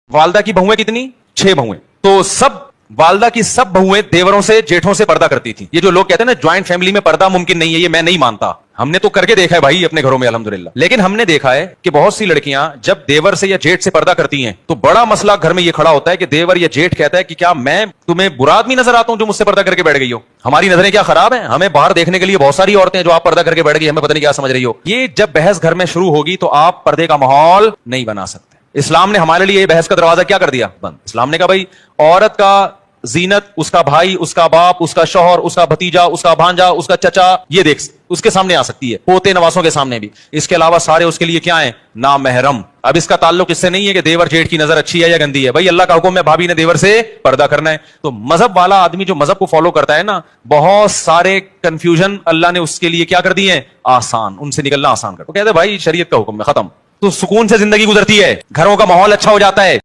والدہ کی बहुएं कितनी 6 बहुएं, तो सब वालदा की सब बहुएं देवरों से जेठों से पर्दा करती थी. ये जो लोग कहते हैं ना ज्वाइंट फैमिली में पर्दा मुमकिन नहीं है, ये मैं नहीं मानता. हमने तो करके देखा है भाई अपने घरों में अल्हम्दुलिल्लाह. लेकिन हमने देखा है कि बहुत सी लड़कियां जब देवर से या जेठ से पर्दा करती हैं तो बड़ा मसला घर में ये खड़ा होता है कि देवर या जेठ कहता है कि क्या मैं तुम्हें बुरा आदमी नजर आता हूं जो मुझसे पर्दा करके बैठ गई हो? हमारी नजरें क्या खराब हैं? हमें बाहर देखने के लिए बहुत सारी औरतें हैं जो आप पर्दा करके बैठ गई, हमें पता नहीं क्या समझ रही हो. ये जब बहस घर में शुरू होगी तो आप पर्दे का माहौल नहीं बना सकते. इस्लाम ने हमारे लिए बहस का दरवाजा क्या कर दिया? बंद. इस्लाम ने कहा भाई औरत का जीनत उसका भाई, उसका बाप, उसका शौहर, उसका भतीजा, उसका भांजा, उसका चचा, ये देख उसके सामने आ सकती है, पोते नवासों के सामने भी. इसके अलावा सारे उसके लिए क्या है? नामहरम. अब इसका ताल्लुक इससे नहीं है कि देवर जेठ की नजर अच्छी है या गंदी है. भाई अल्लाह का हुक्म है, भाभी ने देवर से पर्दा करना है. तो मजहब वाला आदमी जो मजहब को फॉलो करता है ना, बहुत सारे कंफ्यूजन अल्लाह ने उसके लिए क्या कर दिए हैं? आसान. उनसे निकलना आसान कर. तो कहते भाई शरीयत का हुक्म है, खत्म. तो सुकून से जिंदगी गुजरती है, घरों का माहौल अच्छा हो जाता है.